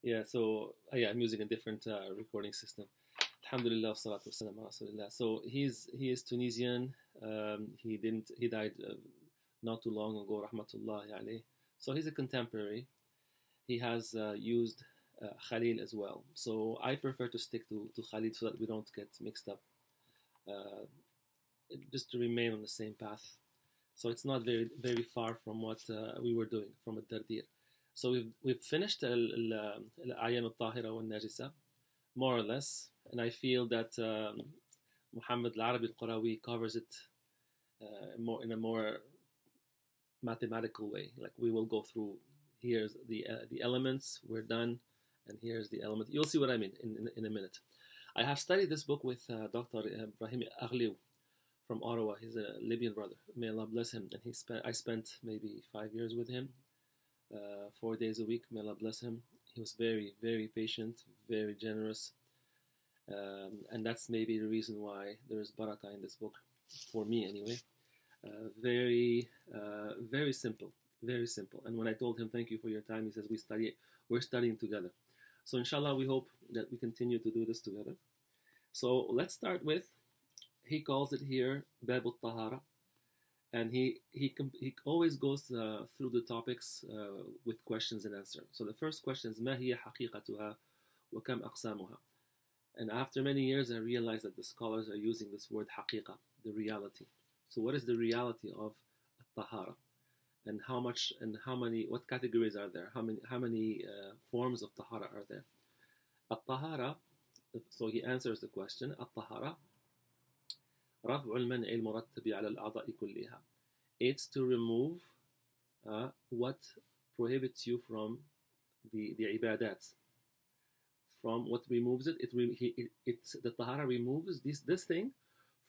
Yeah, so yeah, I'm using a different recording system. Alhamdulillah, salatu wassalam ala rasulillah. So he is Tunisian. He died not too long ago, rahmatullahi alayh. So he's a contemporary. He has used Khalil as well. So I prefer to stick to Khalil so that we don't get mixed up. Uh, just to remain on the same path. So it's not very far from what we were doing from الدردير. So we've finished الأعيان الطاهرة والناجسة more or less, and I feel that Mohamed alArabi Qurawi covers it more in a more mathematical way. Like we will go through, here's the elements, we're done, and here's the element. You'll see what I mean in a minute. I have studied this book with Dr. Ibrahim Aghliou from Ottawa. He's a Libyan brother. May Allah bless him. And I spent maybe 5 years with him, 4 days a week. May Allah bless him. He was very patient, very generous. And that's maybe the reason why there's barakah in this book, for me anyway. Very simple, very simple. And when I told him, thank you for your time, he says, we're studying together. So inshallah, we hope that we continue to do this together. So let's start with, he calls it here Bab al-Tahara, and he always goes through the topics with questions and answers. So the first question is ما هي حقيقتها وكم أقسامها. And after many years, I realized that the scholars are using this word haqiqa, the reality. So what is the reality of tahara, and what categories are there? How many forms of tahara are there? At-tahara. So he answers the question. At-tahara رفع المنع المرتب على الأعضاء كلها. It's to remove what prohibits you from the ibadat. From what removes it, the tahara removes this thing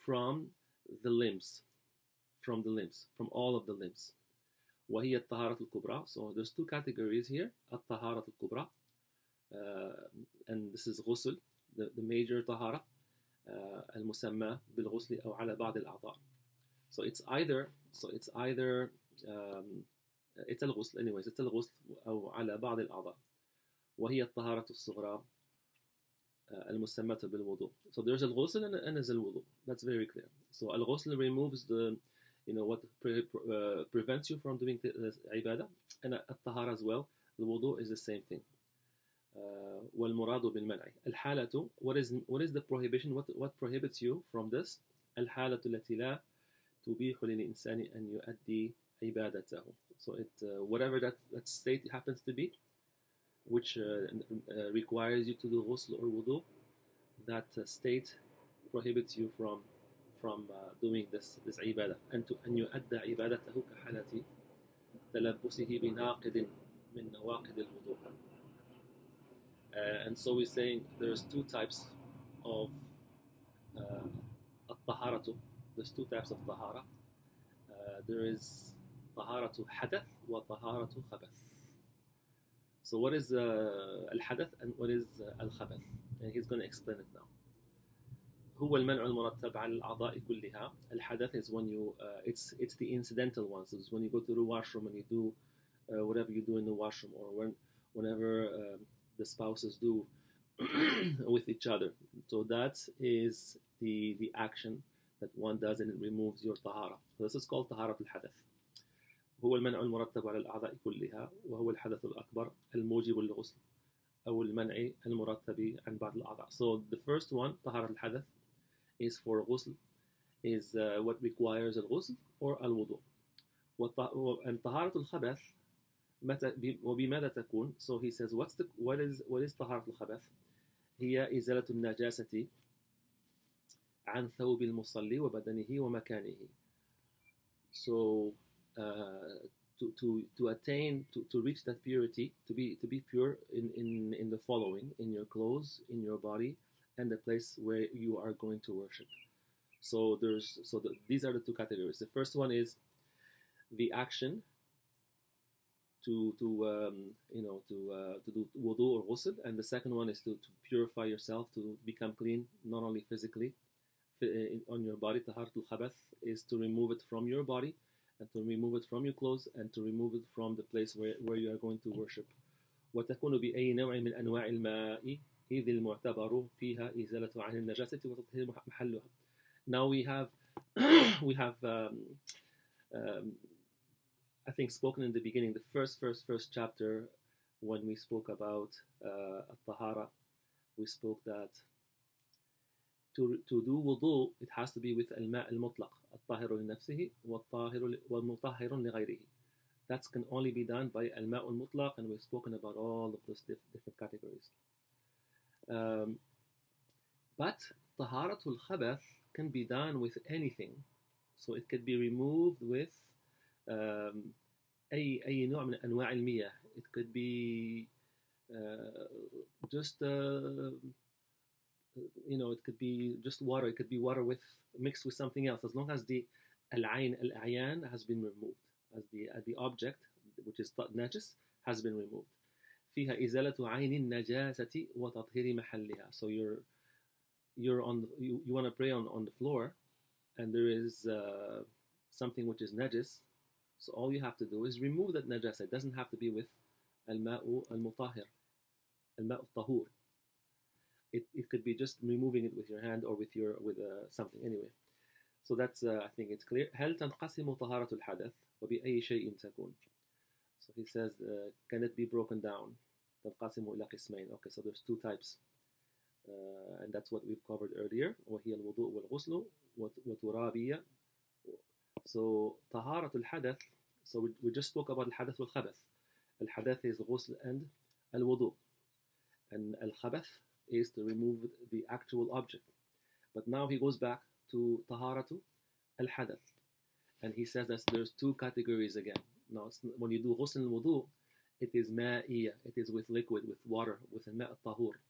from the limbs, from all of the limbs. وهي الطهارة الكبرى. So there's two categories here. الطهارة الكبرى, and this is غسل, the major tahara. المسمى بالغسل أو على بعض الأعضاء. So it's either it's الغسل, anyways, it's الغسل أو على بعض الأعضاء. وهي الطهارة الصغرى المسمى بالوضوء. So there's الغسل and there's الوضوء. That's very clear. So الغسل removes what prevents you from doing the ibadah, and الطهارة as well. الوضوء is the same thing. والمراد بالمنع الحالة. What is the prohibition? What prohibits you from this? الحالة التي لا تبيح للإنسان أن يؤدي عبادته. So whatever that state happens to be, which requires you to do ghusl or wudu, that state prohibits you from doing this عبادة. أن يؤدى عبادته كحالة تلبسه بناقض من نواقض الوضوء. And so we're saying there's two types of الطهارة. There's two types of tahara. There is طهارة حدث وطهارة خبث. So what is الحدث and what is الخبث? And he's going to explain it now. هو المنع المرتب على الأعضاء كلها. الحدث is when you it's the incidental ones. It's when you go to the washroom and you do whatever you do in the washroom, or whenever the spouses do with each other. So that is the action that one does, and it removes your tahara. So this is called طهارة الحدث. هو المنع المرتب على الأعضاء كلها وهو الحدث الأكبر الموجب للغسل أو المنع المرتب عن بعض الأعضاء. So the first one, طهارة الحدث, is for ghusl, is what requires الغسل or الوضوء. and طهارة الخبث وبماذا تكون? So he says, what is طهارة الخبث? هي إزالة النجاسة عن ثوب المصلي وبدنه ومكانه. So to attain, to reach that purity, to be pure in the following: in your clothes, in your body, and the place where you are going to worship. So these are the two categories. The first one is the action to do wudu or ghusl, and the second one is to purify yourself, to become clean, not only physically on your body. Taharatul khabath is to remove it from your body, and to remove it from your clothes, and to remove it from the place where you are going to worship وتكون بأي نوع من أنواع الماء إذ المعتبر فيها إزالة عين النجاسة وتطهير محلها. Now we have we have um, I think spoken in the beginning, the first chapter, when we spoke about al-tahara, we spoke that to do wudu, it has to be with al-ma' al-mutlaq, al-tahiru li-nafsihi wal-mutahhiru li-ghayrihi. That can only be done by al-ma' al-mutlaq, and we've spoken about all of those different categories. But taharatul khabath can be done with anything. So it could be removed with أي نوع من أنواع المياه. It could be just it could be just water. It could be water mixed with something else, as long as the al-ayan has been removed, as the object, which is najis, has been removed. فيها إزالة عين النجاسة وتطهير محلها. So you want to pray on the floor, and there is something which is najis. So all you have to do is remove that najasa. It doesn't have to be with al-ma'u al-mutahhir, al-ma'u al-tahur. It could be just removing it with your hand or with something anyway. So that's I think it's clear. هل تنقسم طهارة الحدث وبأي شيء تكون? So he says, can it be broken down? تنقسم إلى قسمين. Okay, so there's two types, and that's what we've covered earlier. وهي الوضوء والغسل وترابية. So طهارة الحدث. So we just spoke about الحدث والخبث. الحدث is غسل and الوضوء, and الخبث is to remove the actual object. But now he goes back to طهارة الحدث, and he says that there's two categories again. Now when you do غسل الوضوء, it is مائية. It is with liquid, with water, with الماء الطهور.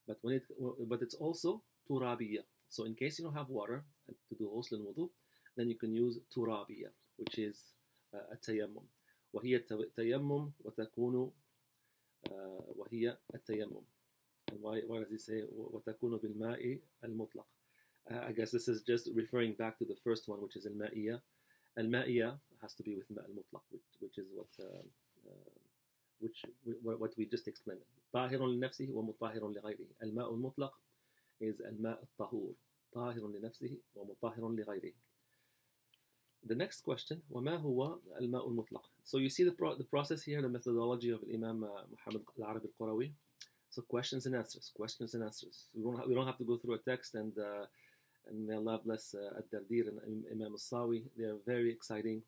But it's also ترابية. So in case you don't have water to do غسل الوضوء, then you can use ترابية, which is التيمم. وهي التيمم وتكون وهي التيمم. And why does he say وتكون بالماء المطلق? I guess this is just referring back to the first one, which is المائية. المائية has to be with الماء المطلق, which is what we just explained. طاهر لنفسه ومطهر لغيره. الماء المطلق is الماء الطهور. طاهر لنفسه ومطهر لغيره. The next question, وما هو الماء المطلق? So you see the process here, the methodology of Imam Mohamed alArabi Qurawi. So questions and answers. We don't have to go through a text, and may Allah bless Ad-Dardir and Imam Al-Sawi. They are very exciting,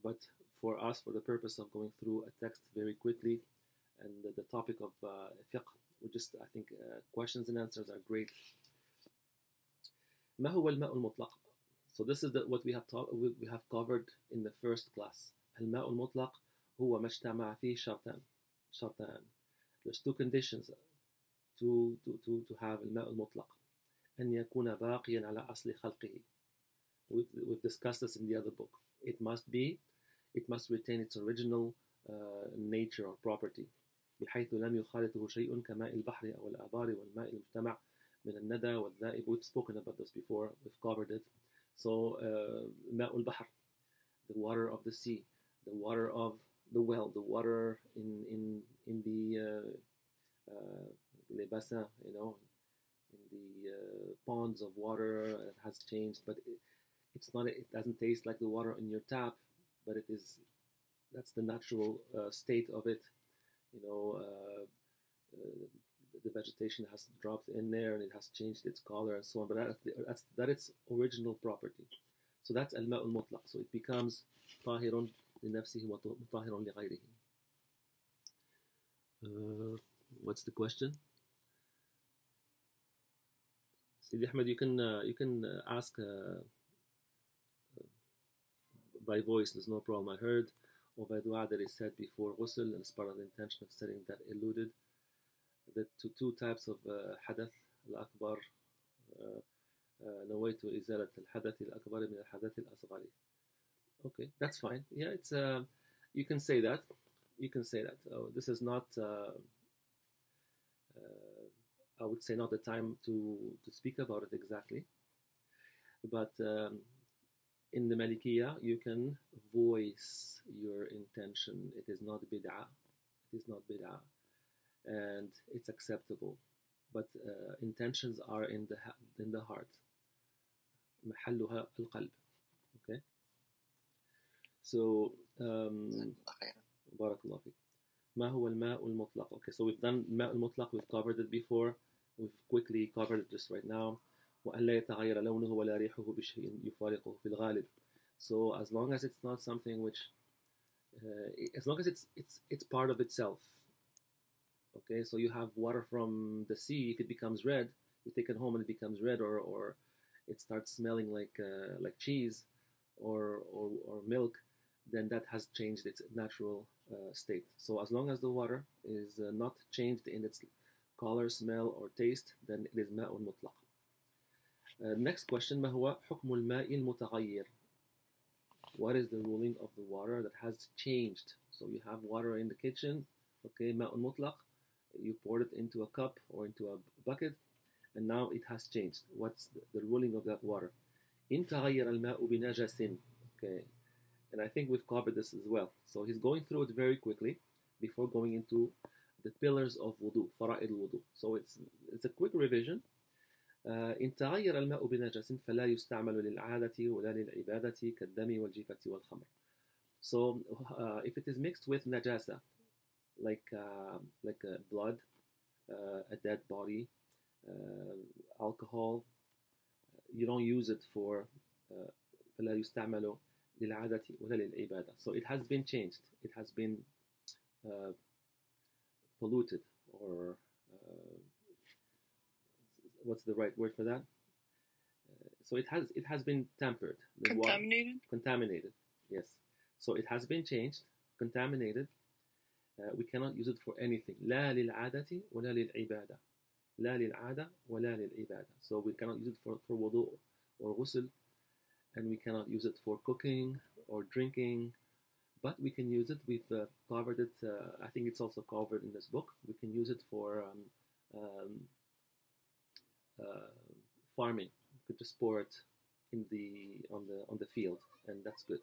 but for us, for the purpose of going through a text very quickly, and the topic of fiqh, I think questions and answers are great. ما هو الماء المطلق? So this is what we have covered in the first class. الماء المطلق هو ما اجتمع فيه شرطان. There's two conditions to have الماء المطلق. أن يكون باقيا على أصل خلقه. We've discussed this in the other book. It must retain its original nature or property. بحيث لم يخالطه شيء كماء البحر أو الآبار والماء المجتمع من الندى والذائب. We've spoken about this before. We've covered it. So ماء البحر, the water of the sea, the water of the well, the water in the les bassins, in the ponds of water, it has changed, but it doesn't taste like the water in your tap, but that's the natural state of it. The vegetation has dropped in there and it has changed its color and so on, but that's its original property. So that's al-ma' al-mutlaq. So it becomes طاهر لنفسه وطاهر لغيره. What's the question? Sidi Ahmed, you can ask by voice. There's no problem. I heard or by dua that is said before ghusl, and as part of the intention of setting that eluded. The two types of حدث الأكبر نويت إزالة الحدث الأكبر من الحدث الأصغر. Okay, that's fine. Yeah, it's you can say that. This is not I would say not the time to speak about it exactly, but in the Malikiya you can voice your intention. It is not bid'ah. It is not bid'ah, and it's acceptable. But intentions are in the heart. محلها القلب. Okay. So بارك الله فيك. ما هو الماء المطلق? Okay, so we've done الماء المطلق. We've covered it before. We've quickly covered it just right now. وأن لا يتغير لونه ولا ريحه بشيء يفارقه في الغالب. So as long as it's not something which, as long as it's part of itself. Okay, so you have water from the sea. If it becomes red, you take it home and it becomes red, or it starts smelling like cheese or milk, then that has changed its natural state. So as long as the water is not changed in its color, smell, or taste, then it is ماء مطلق. Next question, ما هو حكم الماء المتغير? What is the ruling of the water that has changed? So you have water in the kitchen, okay, ماء مطلق. You poured it into a cup or into a bucket, and now it has changed. What's the ruling of that water? إن تغير الماء بنجس. Okay, and I think we've covered this as well. So he's going through it very quickly before going into the pillars of wudu, فرائض الوضوء. So it's a quick revision. إن تغير الماء بنجس فلا يستعمل للعادة ولا للعبادة كالدم والجيفة والخمر. So if it is mixed with najasa, like blood, a dead body, alcohol, you don't use it for فلا يستعمل للعادة ولا للعبادة. So it has been changed. It has been polluted, or what's the right word for that? So it has been tampered. Contaminated. Yes. So it has been changed, contaminated. We cannot use it for anything. لا للعادة ولا للعبادة. لا للعادة ولا للعبادة. So we cannot use it for wudu or ghusl, and we cannot use it for cooking or drinking, but we can use it. We've covered it. I think it's also covered in this book. We can use it for farming. You could just pour it on the field, and that's good.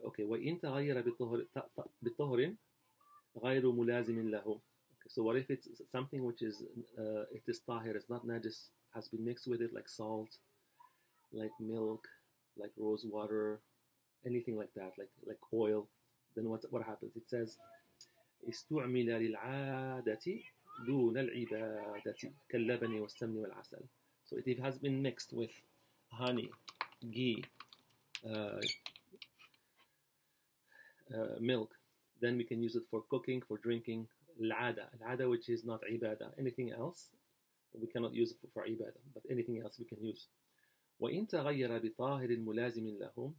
Okay. وإن تغير بطهر غير ملازم له. Okay, so what if it's something which is it is tahir, it's not najis, has been mixed with it, like salt, like milk, like rose water, anything like that, like oil? Then what happens? It says استعمل للعادة دون العبادة كاللبن والسمن والعسل. So it has been mixed with honey, ghee, milk, then we can use it for cooking, for drinking. Al-ada, which is not ibadah. Anything else, we cannot use it for ibadah, but anything else we can use. وإن تغير بطاهر ملازم له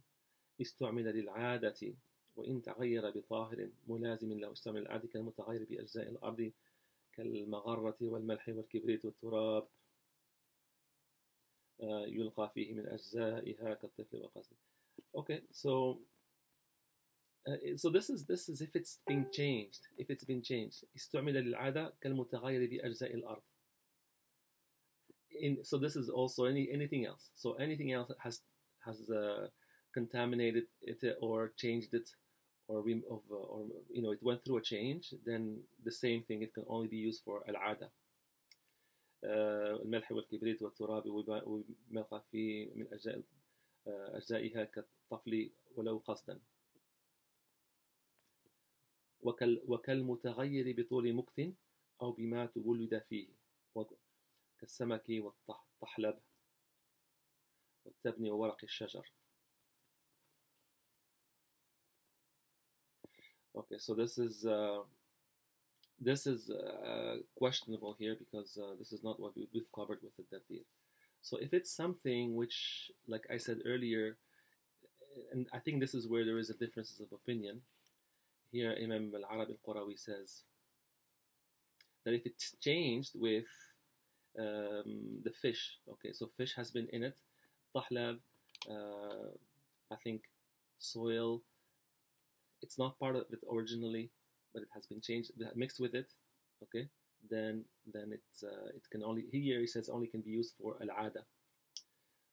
استعمل للعادة. وإن تغير بطاهر ملازم له استعمل للعادة كالمتغير بأجزاء الأرض كالمغرة والملح والكبريت والتراب يلقى فيه من أجزائها كالطفل والقصد. Okay, so this is if it's been changed. If it's been changed, استعمل للعادة كالمتغير بأجزاء الأرض. So this is also anything else. So anything else has contaminated it or changed it, or it went through a change. Then the same thing, it can only be used for العادة. الملح والكبريت والتراب وما فيه من أجزائها كالطفل ولو قصدا. وكالمتغير بطول مكث أو بما تولد فيه كالسمك والطحلب والتبن وورق الشجر. Okay, so this is questionable here, because this is not what we've covered with the tadbir. So if it's something which, like I said earlier, and I think this is where there is a difference of opinion. Here Imam alArabi Qurawi says that if it's changed with the fish, okay, so fish has been in it, tahlab, I think soil, it's not part of it originally, but it has been changed, mixed with it, okay, then it can only, here he says only can be used for al-ada,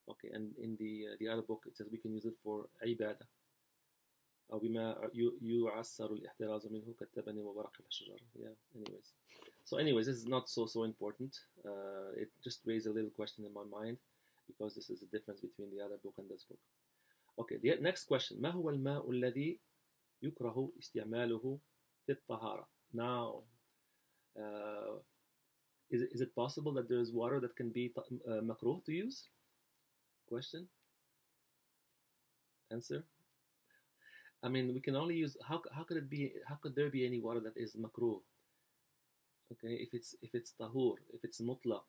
okay, and in the other book it says we can use it for ibadah. أو بما يعسر الاحتراز منه كالتبن وورق الشجر. Yeah, anyways. So anyways, this is not so important. It just raised a little question in my mind because this is the difference between the other book and this book. Okay, the next question. ما هو الماء الذي يكره استعماله في الطهارة? Now, is it possible that there is water that can be makruh to use? Question? Answer? I mean, we can only use, how could there be any water that is makruh? Okay, if it's tahur, if it's mutlaq,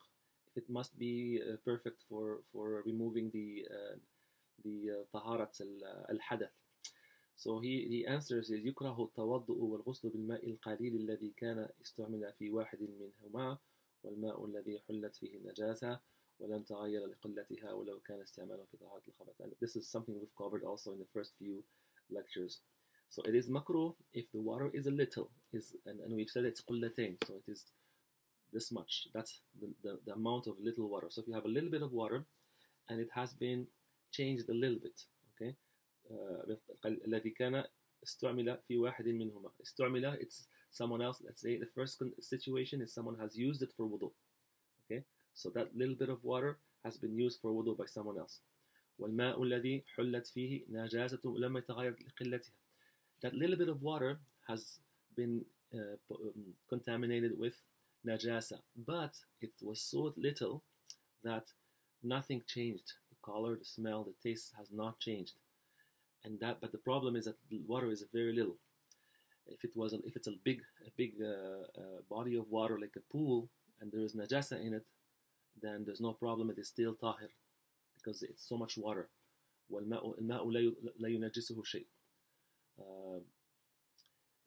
if it must be perfect for removing the taharat al-hadath. So he answers is يكره التوضؤ والغسل بالماء القليل الذي كان استعمل في واحد منهما والماء الذي حلت فيه النجاسة ولم تغير لقلتها ولو كان استعماله في طهارة الخبث. And this is something we've covered also in the first few lectures. So it is makruh if the water is a little, and we've said it's qullatain, so it is this much. That's the amount of little water. So if you have a little bit of water and it has been changed a little bit, okay? الذي كان استعمل في واحد منهما. استعمل, it's someone else. Let's say the first situation is someone has used it for wudu. Okay, so that little bit of water has been used for wudu by someone else. والماء الذي حلت فيه نجاسة لم يتغير لقلتها. That little bit of water has been contaminated with najasa, but it was so little that nothing changed. The color, the smell, the taste has not changed. But the problem is that the water is very little. If it's a big body of water like a pool and there is najasa in it, then there's no problem. It is still tahir because it's so much water. وَالْمَاءُ لَا يُنَجِّسُهُ شَيْءٍ.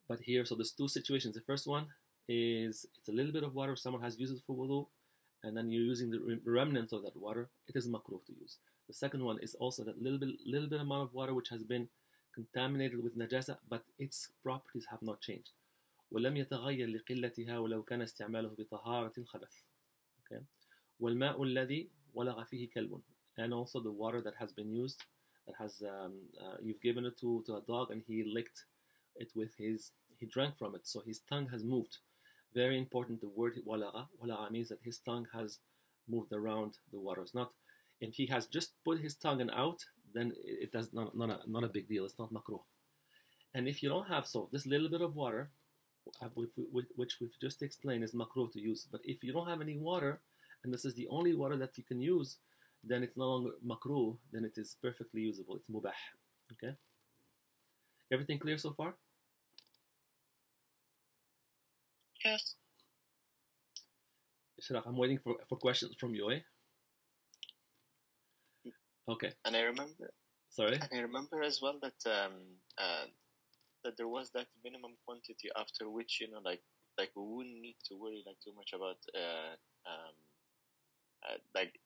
But here, so there's two situations. The first one is it's a little bit of water. Someone has used it for wudu, and then you're using the remnants of that water. It is makruh to use. The second one is also that little bit amount of water which has been contaminated with najasa, but its properties have not changed. ولم يتغير لقلتها ولو كان استعماله بطهارة الخبث. Okay. والماء الذي ولغ فيه كلب. And also the water that has been used, that has you've given it to a dog and he licked it with he drank from it, so his tongue has moved. Very important, the word walaga. Walaga means that his tongue has moved around the water. It's not, if he has just put his tongue out, then it does not a big deal. It's not makruh. And if you don't have, so this little bit of water, which we've just explained, is makruh to use. But if you don't have any water, and this is the only water that you can use, then it's no longer makruh, then it is perfectly usable. It's mubah. Okay? Everything clear so far? Yes. Sharaf, I'm waiting for questions from you, eh? Okay. And I remember. Sorry? And I remember as well that that there was that minimum quantity after which, like we wouldn't need to worry like too much about like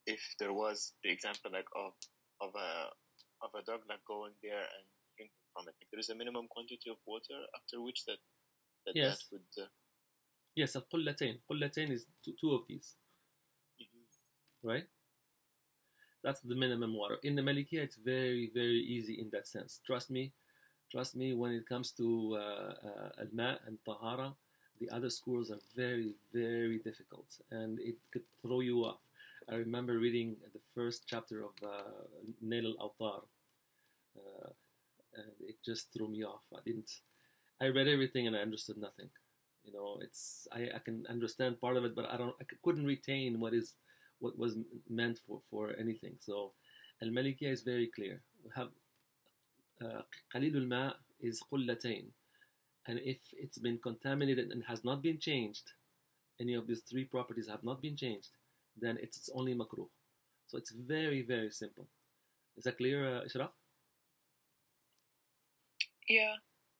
if there was the example like of a dog like going there and drinking from it. Like there is a minimum quantity of water after which that yes. That would yes, al-qullatain. Qullatain is two of these. Mm-hmm. Right? That's the minimum water. In the Malikiya, it's very, very easy in that sense. Trust me, when it comes to al-ma and tahara, the other schools are very, very difficult, and it could throw you off. I remember reading the first chapter of Nail al-Awtar, and it just threw me off. I read everything and I understood nothing. I can understand part of it, but I couldn't retain what was meant for anything. So al-Malikiya is very clear. We have qalil al-ma is qullatain, and if it's been contaminated and has not been changed, any of these three properties have not been changed, then it's only makruh. So it's very, very simple. Is that clear, Ishraq? Yeah.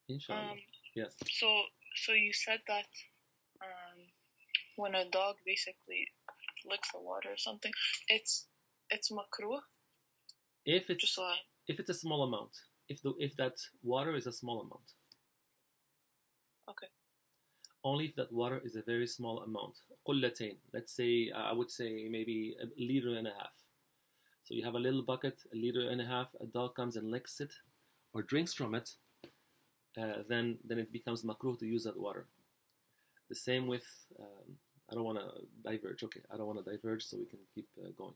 Inshallah. Yes. So you said that when a dog basically licks the water or something, it's makruh. If it's a small amount, if that water is a small amount. Okay. Only if that water is a very small amount. Qullatain. Let's say I would say maybe a liter and a half. So you have a little bucket, a liter and a half. A dog comes and licks it or drinks from it, then it becomes makruh to use that water. The same with, I don't want to diverge. Okay, I don't want to diverge, so we can keep going.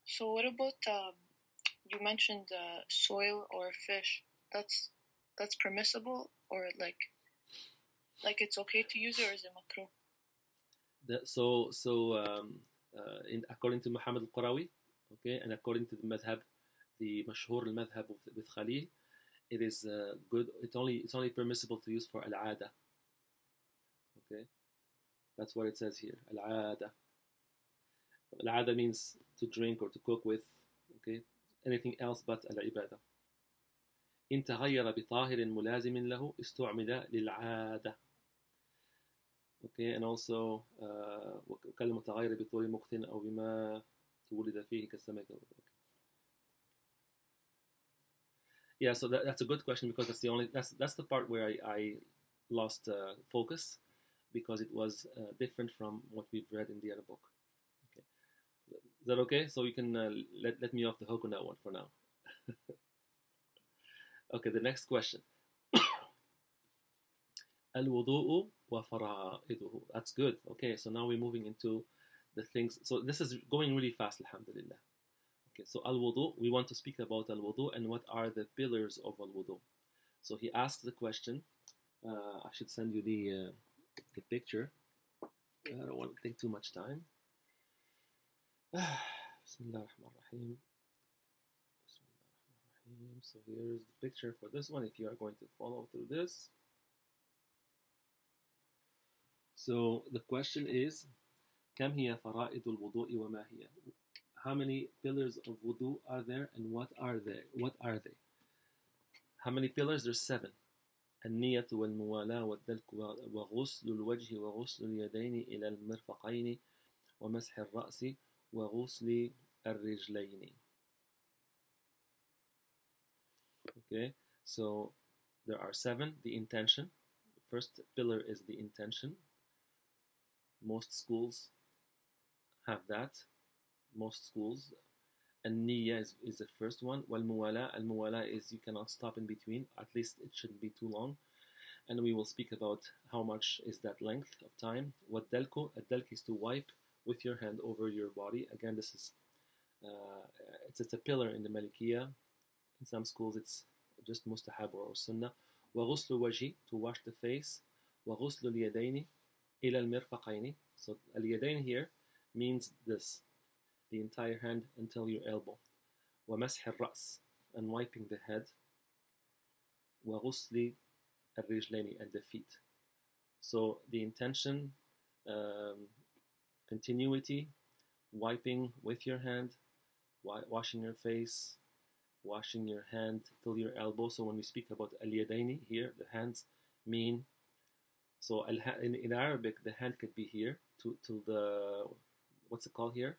So what about you mentioned soil or fish? That's permissible, or like it's okay to use it, or is it makruh? According to Mohamed al-Qurawi, okay, and according to the madhab, the mashhur al-madhab with Khalil, it is good. It's only permissible to use for al-ada. Okay, that's what it says here. Al-ada. Al-ada means to drink or to cook with. Okay, anything else but al-ibada. إن تغير بطاهر ملازم له استعمل للعادة. Okay, and also وكلمة متغير بطول مكث أو بما تولد فيه كالسمك. Yeah, so that's a good question, because that's the part where I lost focus, because it was different from what we've read in the other book. Okay, is that okay? So you can let me off the hook on that one for now. Okay, the next question. Al-wudu'u wa fara'iduhu. That's good. Okay, so now we're moving into the things. So this is going really fast, alhamdulillah. Okay, so al-wudu, we want to speak about al-wudu and what are the pillars of al-wudu. So he asks the question. I should send you the picture. I don't want to take too much time. Bismillah ar-Rahman ar-Rahim. So here's the picture for this one, if you are going to follow through this. So the question is, كم هي فرائض الوضوء وما هي? How many pillars of wudu are there, and what are they? How many pillars? There's 7. النية والموالاة والدلك وغسل الوجه وغسل اليدين إلى المرفقين ومسح الرأس وغسل الرجلين. Okay, so there are 7. The intention. The first pillar is the intention. Most schools have that. Most schools. And niyya is the first one. Wal muwala. Al muwala is you cannot stop in between. At least it shouldn't be too long. And we will speak about how much is that length of time. What delku? A delk is to wipe with your hand over your body. Again, this is it's a pillar in the Malikiya. In some schools, it's just mustahab or sunnah. وغسل الوجه, to wash the face. وغسل اليدين إلى المرفقين. So اليدين here means this, the entire hand until your elbow. ومسح الرأس, and wiping the head. وغسل الرجلين, and the feet. So the intention, continuity, wiping with your hand, washing your face, washing your hand till your elbow. So when we speak about al-yadaini here, the hands mean, so in Arabic, the hand could be here to the, what's it called here?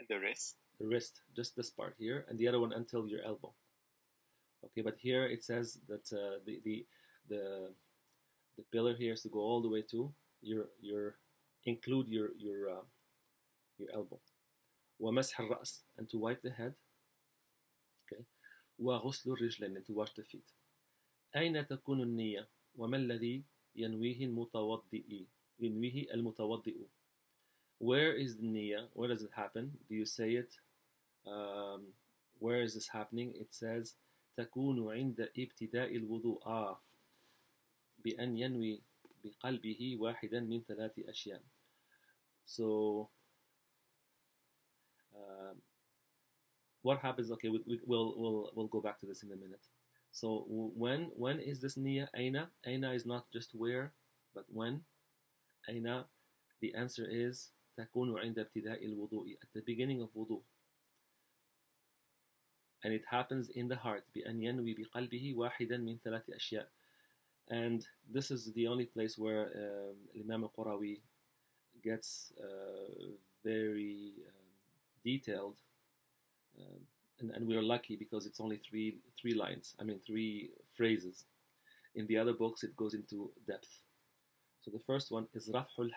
The wrist. The wrist, just this part here, and the other one until your elbow. Okay, but here it says that the pillar here is to go all the way to your include your elbow. ومسح الرأس, and to wipe the head. Okay. وغسل الرجلين, and to wash the feet. أين تكون النية وما الذي ينويه المتوضئ? Where is the niyyah? Where does it happen? Do you say it? Where is this happening? It says تكون عند ابتداء الوضوء بأن ينوي بقلبه واحدا من 3 أشياء. So what happens? Okay, we'll go back to this in a minute. So when is this niyyah? Aina is not just where, but when. Aina, the answer is تكون عند ابتداء الوضوء, at the beginning of wudu. And it happens in the heart. بأن ينوي بقلبه واحدا من 3 أشياء. And this is the only place where Imam al-Qurawi gets very detailed, and we're lucky because it's only three lines. 3 phrases. In the other books, it goes into depth. So the first one is رفع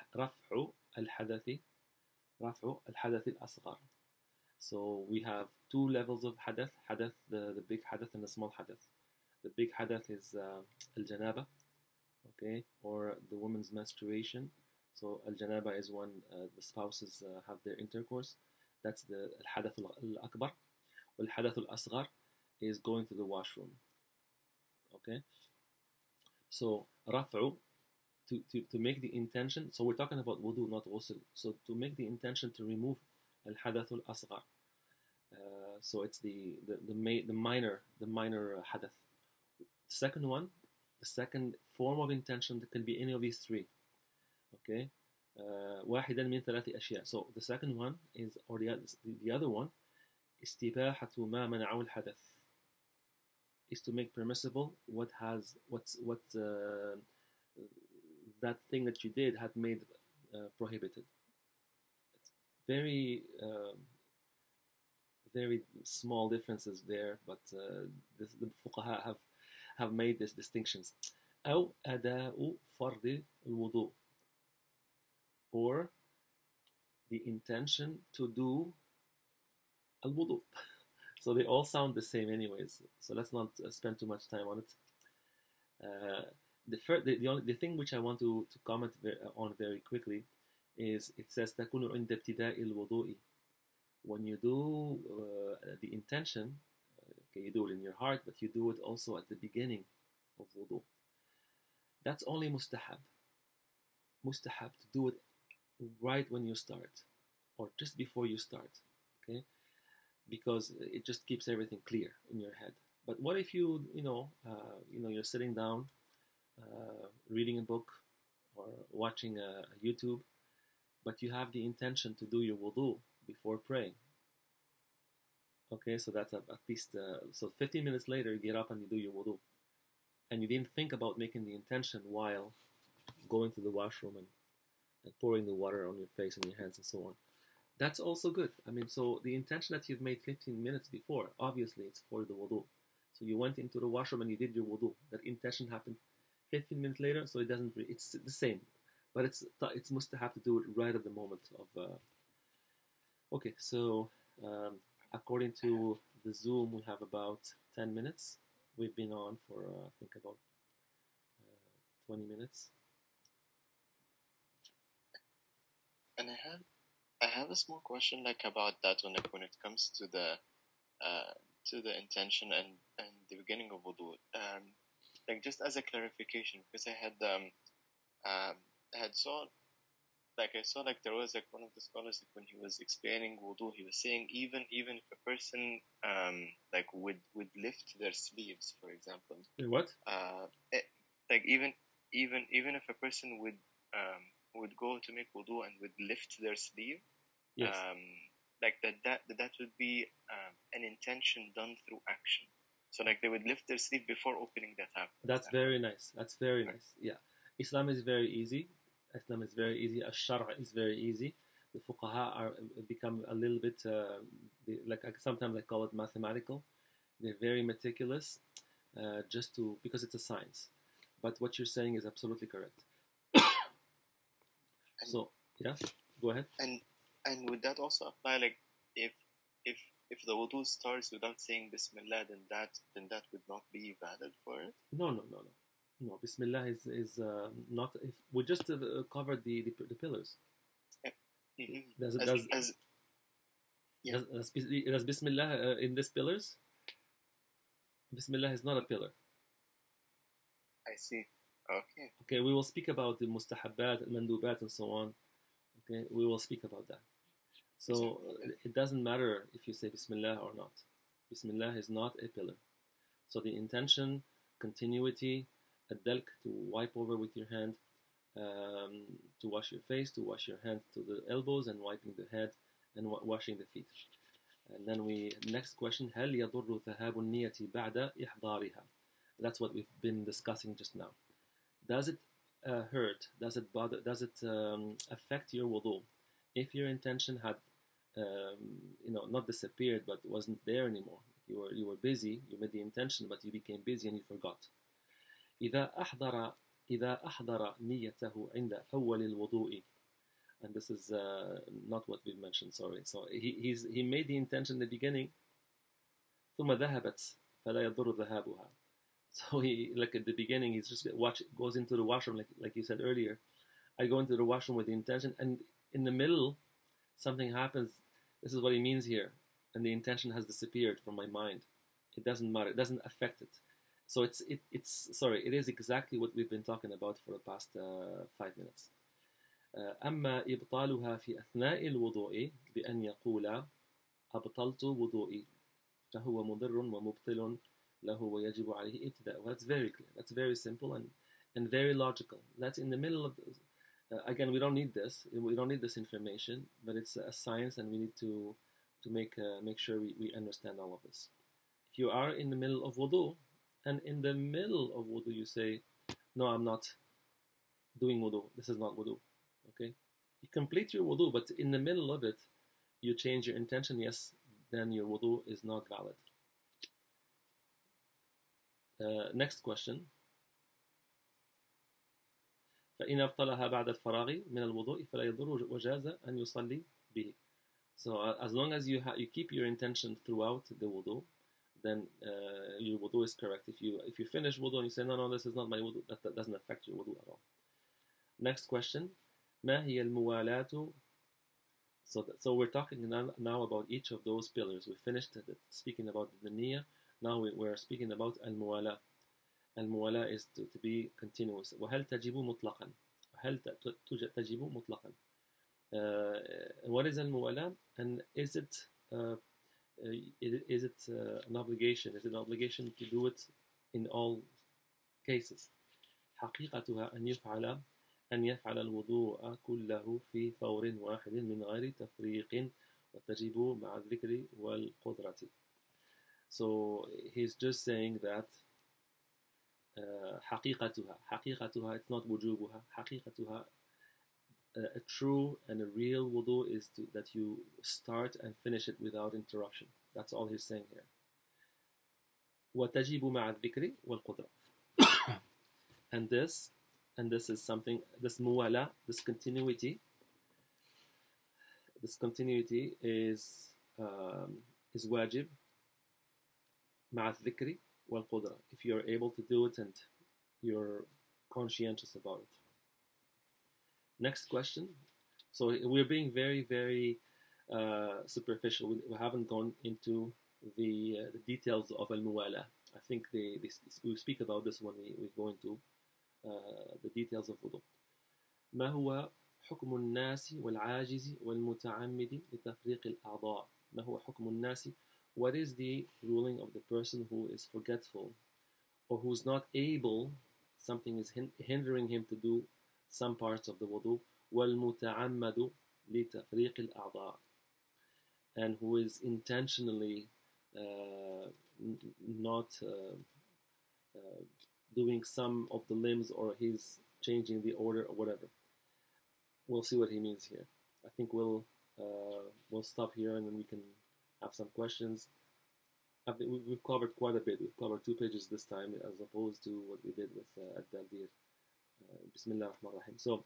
الحدث الأصغر. So we have two levels of hadath. Hadath, the big hadath and the small hadath. The big hadath is al-janaba, okay, or the woman's menstruation. So al-janaba is when the spouses have their intercourse. That's the al-hadath al-akbar. Al-hadath al-asghar is going to the washroom, okay. So raf'u, to make the intention. So we're talking about wudu, not ghusl. So to make the intention to remove al-hadath al-asghar. So it's the minor hadath. Second one, the second form of intention that can be any of these three. Okay, واحدا من ثلاث أشياء. So the second one is, or the other one, استباحة ما منعه الحدث, is to make permissible what that thing that you did had made prohibited. It's very very small differences there, but the fuqaha have made these distinctions. أو أداء فرض الوضوء, or the intention to do al-wudu. So they all sound the same anyways, so let's not spend too much time on it. The thing which I want to comment on very quickly is it says تكون عند ابتداء الوضوء. When you do the intention, okay, you do it in your heart, but you do it also at the beginning of wudu. That's only mustahab. Mustahab to do it right when you start, or just before you start, okay? Because it just keeps everything clear in your head. But what if you're sitting down, reading a book or watching YouTube, but you have the intention to do your wudu before praying? Okay, so that's at least so 15 minutes later you get up and you do your wudu, and you didn't think about making the intention while going to the washroom and pouring the water on your face and your hands and so on. That's also good. I mean, so the intention that you've made 15 minutes before, obviously it's for the wudu. So you went into the washroom and you did your wudu. That intention happened 15 minutes later, so it doesn't. It's the same, but it's mustahab to do it right at the moment of. Okay, so according to the Zoom, we have about 10 minutes. We've been on for I think about 20 minutes. And I have a small question like about that when it comes to the intention and the beginning of wudu. Like just as a clarification, because I saw there was like one of the scholars, like, when he was explaining wudu, he was saying even if a person like would lift their sleeves, for example. What? Like even if a person would go to make wudu and would lift their sleeve, yes. Like that would be an intention done through action. So like they would lift their sleeve before opening the tap. That's very nice. That's very nice. Yeah. Islam is very easy. Ash-shara is very easy. The fuqaha become a little bit sometimes I call it mathematical. They're very meticulous, because it's a science. But what you're saying is absolutely correct. So yeah, go ahead. And would that also apply, like if the wudu starts without saying Bismillah, then that would not be valid for it? No. Bismillah is not. If we just covered the pillars. Mm-hmm. Does Bismillah in these pillars? Bismillah is not a pillar. I see. Okay. Okay, we will speak about the mustahabbat, mandubat, and so on. Okay, we will speak about that. So it doesn't matter if you say Bismillah or not. Bismillah is not a pillar. So the intention, continuity, ad-dalk, to wipe over with your hand, to wash your face, to wash your hands to the elbows, and wiping the head, and washing the feet. And then next question, هل يضر ذهاب النية بعد إحضارها? That's what we've been discussing just now. Does it hurt? Does it bother? Does it affect your wudu if your intention had, not disappeared, but wasn't there anymore? You were busy. You made the intention, but you became busy and you forgot. إذا أحضر نيته عند أول الوضوء and this is not what we mentioned. Sorry. So he made the intention in the beginning. ثم ذهبت فلا يضر ذهابها. So he, like at the beginning, he's just goes into the washroom, like you said earlier. I go into the washroom with the intention, and in the middle, something happens. This is what he means here, and the intention has disappeared from my mind. It doesn't matter. It doesn't affect it. So it is exactly what we've been talking about for the past 5 minutes. أما إبطالها في أثناء الوضوء بأن يقول أبطلت وضوئي فهو مضر ومبطل له ويجب عليه ابتداء. That's very clear. That's very simple and very logical. That's in the middle of again, we don't need this. We don't need this information, but it's a science, and we need to make sure we understand all of this. If you are in the middle of wudu, and in the middle of wudu you say, no, I'm not doing wudu. This is not wudu. Okay? You complete your wudu, but in the middle of it, you change your intention, yes, then your wudu is not valid. Next question. فإن أبطلها بعد الفراغ من الوضوء فلا يضر وجاز أن يصلي به. So as long as you keep your intention throughout the wudu, then your wudu is correct. If you finish wudu and you say, no, this is not my wudu, that doesn't affect your wudu at all. Next question. ما هي الموالاة? So we're talking now about each of those pillars. We finished speaking about the niyyah. Now we're speaking about al-muwala. Al-muwala is to be continuous. وهل تجب مطلقا? وهل تجب مطلقا? What is al-muwala? And is it an obligation? Is it an obligation to do it in all cases? حقيقتها أن يفعل الوضوء كله في فور واحد من غير تفريق وتجب مع الذكر والقدرة. So he's just saying that حقيقتها, it's not وجوبها. حقيقتها, a true and a real wudu is that you start and finish it without interruption. That's all he's saying here. وتجب مع الذكر والقدرة. And this is something, this muwala, this continuity is wajib مع الذكر والقدرة, if you're able to do it and you're conscientious about it. Next question. So we're being very, very superficial. We haven't gone into the details of al-muwala. I think we speak about this when we go into the details of wudu. ما هو حكم الناس والعاجز والمتعمد لتفريق الأعضاء؟ ما هو حكم الناس? What is the ruling of the person who is forgetful or who's not able, something is hindering him to do some parts of the wudu, والمتعمد لتفريق الأعضاء, and who is intentionally not doing some of the limbs, or he's changing the order or whatever. We'll see what he means here. I think we'll stop here and then we can have some questions. We've covered quite a bit. We've covered 2 pages this time as opposed to what we did with التدبير. بسم الله الرحمن الرحيم. So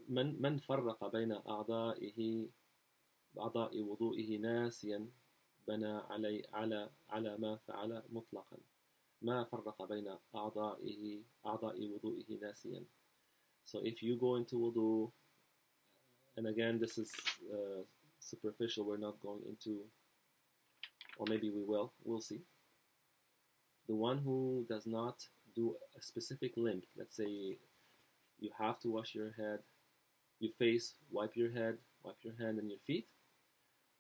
من فرق بين أعضاء وضوئه ناسيا بنى على ما فعل مطلقا. ما فرق بين أعضاء وضوئه ناسيا. So if you go into wudu, and again this is superficial, we're not going into, or maybe we will, we'll see. The one who does not do a specific limb, let's say you have to wash your head, your face, wipe your head, wipe your hand and your feet,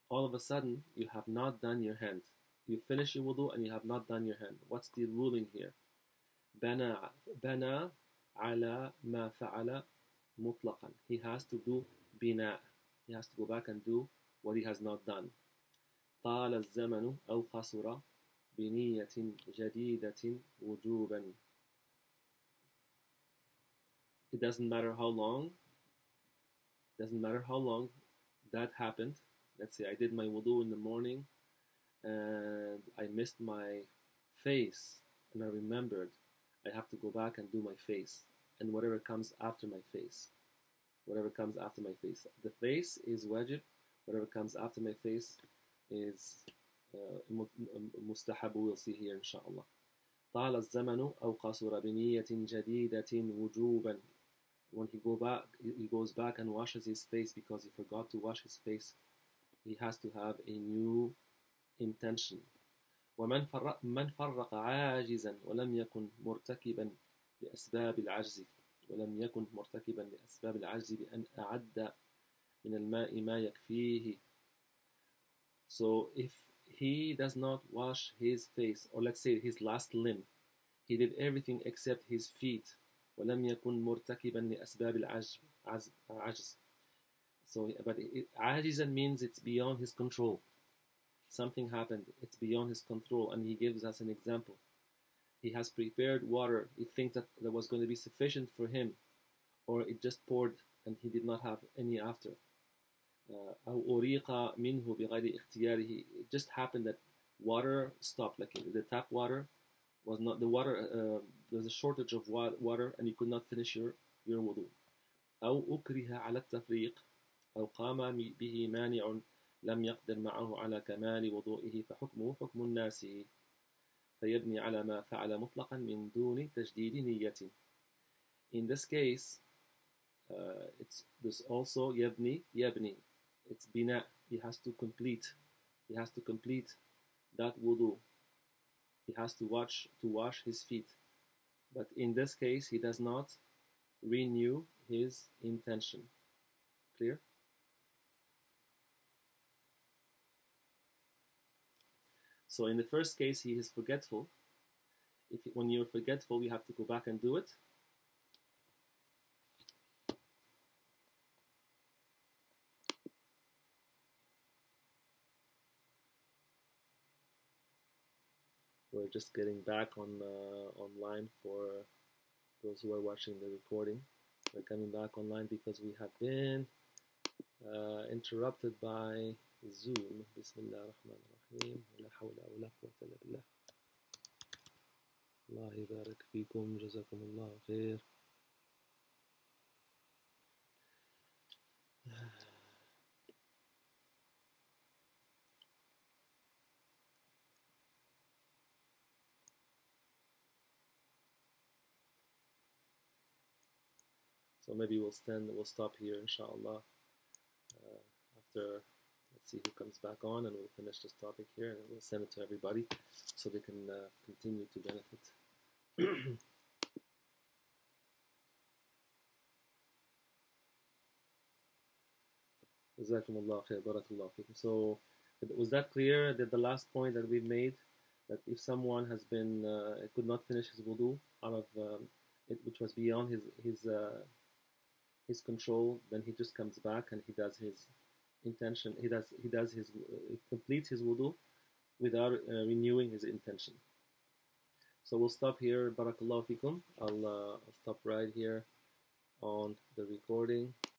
all of a sudden you have not done your hand. You finish your wudu and you have not done your hand. What's the ruling here? بنى على ما فعل مطلقا. He has to do بناء. He has to go back and do what he has not done. طال الزمن أو قصر بنية جديدة وجوبا. It doesn't matter how long. That happened. Let's say I did my wudu in the morning and I missed my face and I remembered I have to go back and do my face and whatever comes after my face. whatever comes after my face. The face is wajib, whatever comes after my face is mustahab. We'll see here inshallah. طال الزمن أو قصر بنية جديدة وجوبا. When he goes back and washes his face because he forgot to wash his face, he has to have a new intention. ومن فرق عاجزا ولم يكن مرتكبا لأسباب العجز بأن أعد من الماء ما يكفيه. So if he does not wash his face, or let's say his last limb, he did everything except his feet. ولم يكن مرتكبا لأسباب العجز. So, but عاجزا means it's beyond his control. Something happened, it's beyond his control, and he gives us an example. He has prepared water, he thinks that there was going to be sufficient for him, or it just poured and he did not have any after. أو أريق منه بغير اختياره. It just happened that water stopped, like the tap water was not the water. There was a shortage of water, and you could not finish your wudu. أو أكره على التفريق أو قام به مانع لم يقدر معه على كمال وضوئه فحكمه حكم الناس فيبني على ما فعل مطلقا من دون تجديد نية. In this case, it's this also يبني. It's bina. He has to complete that wudu. He has to wash his feet. But in this case, he does not renew his intention. Clear? So in the first case, he is forgetful. When you're forgetful, you have to go back and do it. We're just getting back online for those who are watching the recording. We're coming back online because we have been interrupted by Zoom. Bismillah ar-Rahman ar-Rahim. La hawla wa la quwwata illa billah. Allah yabarak fikum. Jazakumullah khair. So maybe we'll stop here, inshallah. After, let's see who comes back on, and we'll finish this topic here, and we'll send it to everybody so they can continue to benefit. Jazakumullah khair, barakallah fikum. So, was that clear? That the last point that we've made, that if someone has been could not finish his wudu out of it, which was beyond his control, then he just comes back and he does his intention. He completes his wudu without renewing his intention. So we'll stop here. Barakallahu fikum. I'll stop right here on the recording.